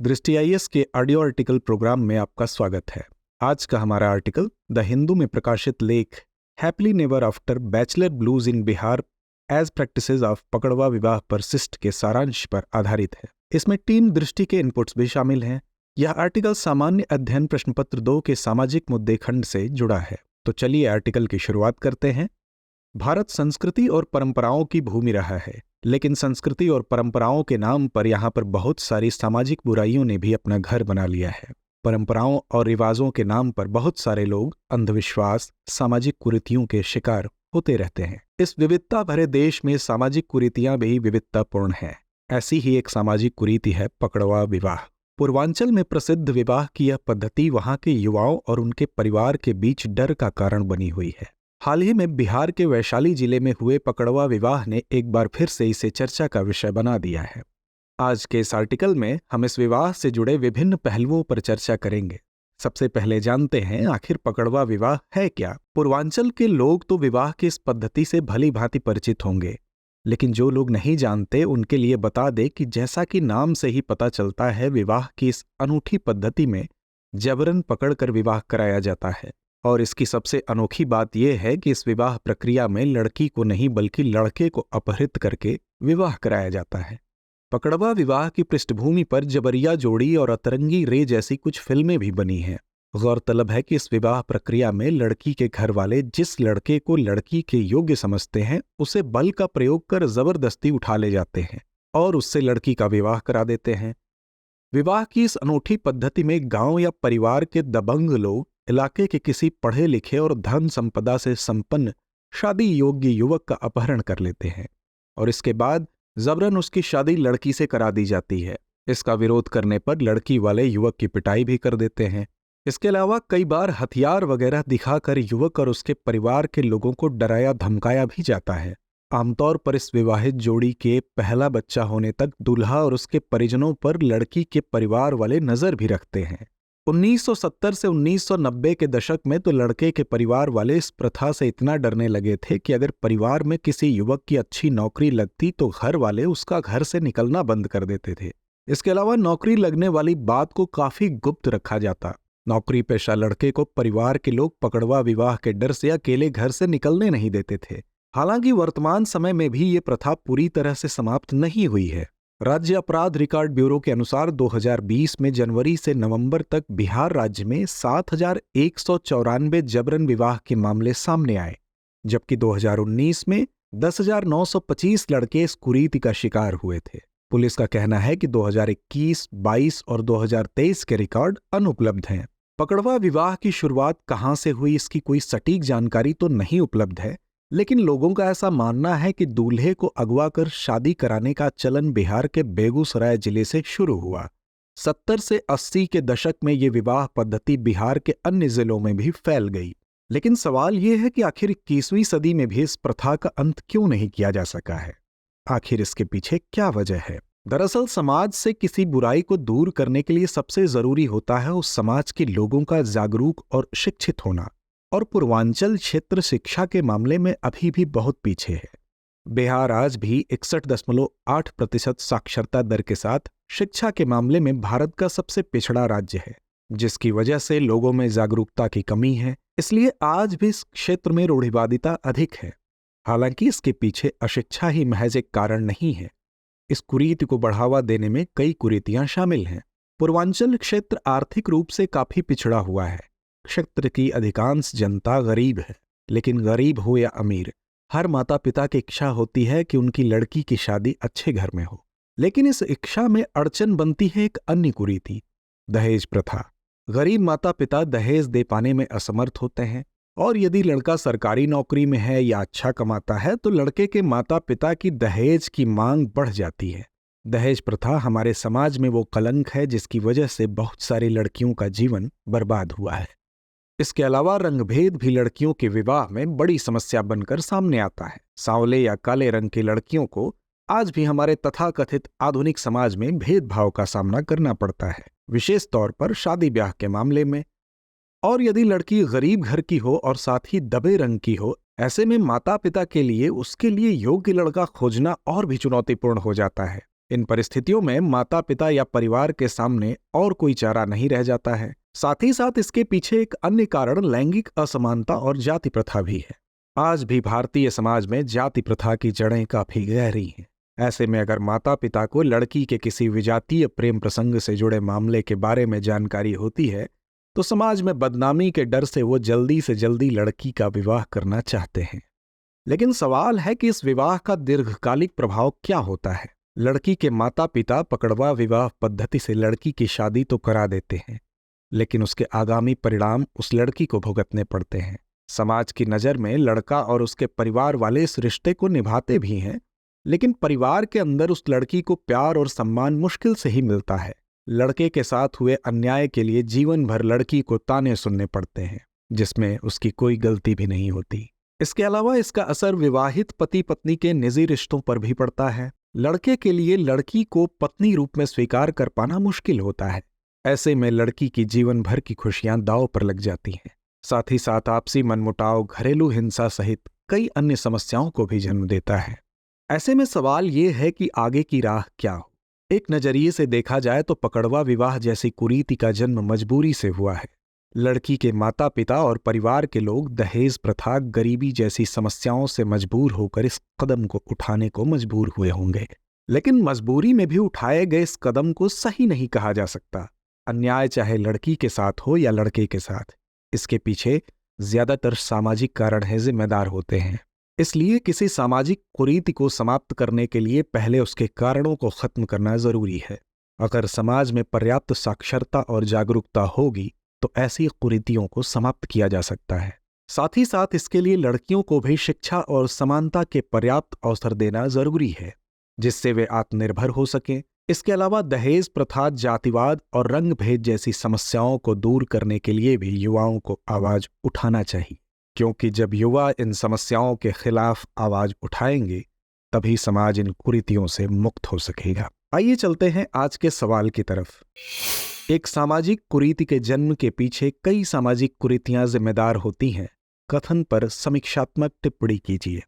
दृष्टि आईएएस के audio article programme में आपका स्वागत है। आज का हमारा आर्टिकल द हिंदू में प्रकाशित लेख happily never after bachelor blues in Bihar age practices of पकड़वा विवाह परसिस्ट के सारांश पर आधारित है। इसमें टीम दृष्टि के इनपुट्स भी शामिल हैं। यह आर्टिकल सामान्य अध्ययन प्रश्न पत्र 2 के सामाजिक मुद्दे खंड से जुड़ा है। तो चलिए आर्टिकल की शुरुआत करते हैं। भारत संस्कृति और परंपराओं की भूमि रहा है, लेकिन संस्कृति और परंपराओं के नाम पर यहाँ पर बहुत सारी सामाजिक बुराइयों ने भी अपना घर बना लिया है। परंपराओं और रिवाजों के नाम पर बहुत सारे लोग अंधविश्वास, सामाजिक कुरीतियों के शिकार होते रहते हैं। इस विविधता भरे देश में सामाजिक कुरीतियां भी विविधतापूर्ण हैं। ऐसी ही एक सामाजिक कुरीति है पकड़वा विवाह। पूर्वांचल में प्रसिद्ध विवाह की यह पद्धति वहां के युवाओं और उनके परिवार के बीच डर का कारण बनी हुई है। हाल ही में बिहार के वैशाली जिले में हुए पकड़वा विवाह ने एक बार फिर से इसे चर्चा का विषय बना दिया है। आज के इस आर्टिकल में हम इस विवाह से जुड़े विभिन्न पहलुओं पर चर्चा करेंगे। सबसे पहले जानते हैं आखिर पकड़वा विवाह है क्या। पूर्वांचल के लोग तो विवाह की इस पद्धति से भली भांति परिचित होंगे, लेकिन जो लोग नहीं जानते उनके लिए बता दे कि जैसा कि नाम से ही पता चलता है, विवाह की इस अनूठी पद्धति में जबरन पकड़कर विवाह कराया जाता है। और इसकी सबसे अनोखी बात यह है कि इस विवाह प्रक्रिया में लड़की को नहीं बल्कि लड़के को अपहृत करके विवाह कराया जाता है। पकड़वा विवाह की पृष्ठभूमि पर जबरिया जोड़ी और अतरंगी रे जैसी कुछ फिल्में भी बनी हैं। गौरतलब है कि इस विवाह प्रक्रिया में लड़की के घर वाले जिस लड़के को लड़की के योग्य समझते हैं उसे बल का प्रयोग कर जबरदस्ती उठा ले जाते हैं और उससे लड़की का विवाह करा देते हैं। विवाह की इस अनूठी पद्धति में गांव या परिवार के दबंग लोग इलाके के किसी पढ़े लिखे और धन संपदा से संपन्न शादी योग्य युवक का अपहरण कर लेते हैं और इसके बाद जबरन उसकी शादी लड़की से करा दी जाती है। इसका विरोध करने पर लड़की वाले युवक की पिटाई भी कर देते हैं। इसके अलावा कई बार हथियार वगैरह दिखाकर युवक और उसके परिवार के लोगों को डराया धमकाया भी जाता है। आमतौर पर इस विवाहित जोड़ी के पहला बच्चा होने तक दूल्हा और उसके परिजनों पर लड़की के परिवार वाले नजर भी रखते हैं। 1970 से 1990 के दशक में तो लड़के के परिवार वाले इस प्रथा से इतना डरने लगे थे कि अगर परिवार में किसी युवक की अच्छी नौकरी लगती तो घर वाले उसका घर से निकलना बंद कर देते थे। इसके अलावा नौकरी लगने वाली बात को काफी गुप्त रखा जाता। नौकरी पेशा लड़के को परिवार के लोग पकड़वा विवाह के डर से अकेले घर से निकलने नहीं देते थे। हालांकि वर्तमान समय में भी ये प्रथा पूरी तरह से समाप्त नहीं हुई है। राज्य अपराध रिकॉर्ड ब्यूरो के अनुसार 2020 में जनवरी से नवंबर तक बिहार राज्य में 7,194 जबरन विवाह के मामले सामने आए, जबकि 2019 में 10,925 लड़के इस कुरीति का शिकार हुए थे। पुलिस का कहना है कि 2021, 22 और 2023 के रिकॉर्ड अनुपलब्ध हैं। पकड़वा विवाह की शुरुआत कहां से हुई इसकी कोई सटीक जानकारी तो नहीं उपलब्ध है, लेकिन लोगों का ऐसा मानना है कि दूल्हे को अगवा कर शादी कराने का चलन बिहार के बेगूसराय जिले से शुरू हुआ। 70 से 80 के दशक में ये विवाह पद्धति बिहार के अन्य जिलों में भी फैल गई। लेकिन सवाल ये है कि आखिर 21वीं सदी में भी इस प्रथा का अंत क्यों नहीं किया जा सका है। आखिर इसके पीछे क्या वजह है। दरअसल समाज से किसी बुराई को दूर करने के लिए सबसे जरूरी होता है उस समाज के लोगों का जागरूक और शिक्षित होना, और पूर्वांचल क्षेत्र शिक्षा के मामले में अभी भी बहुत पीछे है। बिहार आज भी 61.8% साक्षरता दर के साथ शिक्षा के मामले में भारत का सबसे पिछड़ा राज्य है, जिसकी वजह से लोगों में जागरूकता की कमी है। इसलिए आज भी इस क्षेत्र में रूढ़िवादिता अधिक है। हालांकि इसके पीछे अशिक्षा ही महज एक कारण नहीं है। इस कुरीति को बढ़ावा देने में कई कुरीतियां शामिल हैं। पूर्वांचल क्षेत्र आर्थिक रूप से काफी पिछड़ा हुआ है। क्षेत्र की अधिकांश जनता गरीब है, लेकिन गरीब हो या अमीर, हर माता पिता की इच्छा होती है कि उनकी लड़की की शादी अच्छे घर में हो। लेकिन इस इच्छा में अड़चन बनती है एक अन्य कुरीति, दहेज प्रथा। गरीब माता पिता दहेज दे पाने में असमर्थ होते हैं, और यदि लड़का सरकारी नौकरी में है या अच्छा कमाता है तो लड़के के माता पिता की दहेज की मांग बढ़ जाती है। दहेज प्रथा हमारे समाज में वो कलंक है जिसकी वजह से बहुत सारी लड़कियों का जीवन बर्बाद हुआ है। इसके अलावा रंगभेद भी लड़कियों के विवाह में बड़ी समस्या बनकर सामने आता है। सांवले या काले रंग की लड़कियों को आज भी हमारे तथाकथित आधुनिक समाज में भेदभाव का सामना करना पड़ता है, विशेष तौर पर शादी ब्याह के मामले में। और यदि लड़की गरीब घर की हो और साथ ही दबे रंग की हो, ऐसे में माता पिता के लिए उसके लिए योग्य लड़का खोजना और भी चुनौतीपूर्ण हो जाता है। इन परिस्थितियों में माता पिता या परिवार के सामने और कोई चारा नहीं रह जाता है। साथ ही साथ इसके पीछे एक अन्य कारण लैंगिक असमानता और जाति प्रथा भी है। आज भी भारतीय समाज में जाति प्रथा की जड़ें काफी गहरी हैं। ऐसे में अगर माता पिता को लड़की के किसी विजातीय प्रेम प्रसंग से जुड़े मामले के बारे में जानकारी होती है तो समाज में बदनामी के डर से वो जल्दी से जल्दी लड़की का विवाह करना चाहते हैं। लेकिन सवाल है कि इस विवाह का दीर्घकालिक प्रभाव क्या होता है। लड़की के माता पिता पकड़वा विवाह पद्धति से लड़की की शादी तो करा देते हैं, लेकिन उसके आगामी परिणाम उस लड़की को भुगतने पड़ते हैं। समाज की नज़र में लड़का और उसके परिवार वाले इस रिश्ते को निभाते भी हैं, लेकिन परिवार के अंदर उस लड़की को प्यार और सम्मान मुश्किल से ही मिलता है। लड़के के साथ हुए अन्याय के लिए जीवन भर लड़की को ताने सुनने पड़ते हैं, जिसमें उसकी कोई गलती भी नहीं होती। इसके अलावा इसका असर विवाहित पति पत्नी के निजी रिश्तों पर भी पड़ता है। लड़के के लिए लड़की को पत्नी रूप में स्वीकार कर पाना मुश्किल होता है। ऐसे में लड़की की जीवन भर की खुशियां दांव पर लग जाती हैं। साथ ही साथ आपसी मनमुटाव, घरेलू हिंसा सहित कई अन्य समस्याओं को भी जन्म देता है। ऐसे में सवाल ये है कि आगे की राह क्या हो। एक नजरिए से देखा जाए तो पकड़वा विवाह जैसी कुरीति का जन्म मजबूरी से हुआ है। लड़की के माता पिता और परिवार के लोग दहेज प्रथा, गरीबी जैसी समस्याओं से मजबूर होकर इस कदम को उठाने को मजबूर हुए होंगे। लेकिन मजबूरी में भी उठाए गए इस कदम को सही नहीं कहा जा सकता। अन्याय चाहे लड़की के साथ हो या लड़के के साथ, इसके पीछे ज्यादातर सामाजिक कारण है जिम्मेदार होते हैं। इसलिए किसी सामाजिक कुरीति को समाप्त करने के लिए पहले उसके कारणों को खत्म करना जरूरी है। अगर समाज में पर्याप्त साक्षरता और जागरूकता होगी तो ऐसी कुरीतियों को समाप्त किया जा सकता है। साथ ही साथ इसके लिए लड़कियों को भी शिक्षा और समानता के पर्याप्त अवसर देना जरूरी है, जिससे वे आत्मनिर्भर हो सकें। इसके अलावा दहेज प्रथा, जातिवाद और रंग भेद जैसी समस्याओं को दूर करने के लिए भी युवाओं को आवाज उठाना चाहिए, क्योंकि जब युवा इन समस्याओं के खिलाफ आवाज उठाएंगे तभी समाज इन कुरीतियों से मुक्त हो सकेगा। आइए चलते हैं आज के सवाल की तरफ। एक सामाजिक कुरीति के जन्म के पीछे कई सामाजिक कुरीतियां जिम्मेदार होती हैं। कथन पर समीक्षात्मक टिप्पणी कीजिए।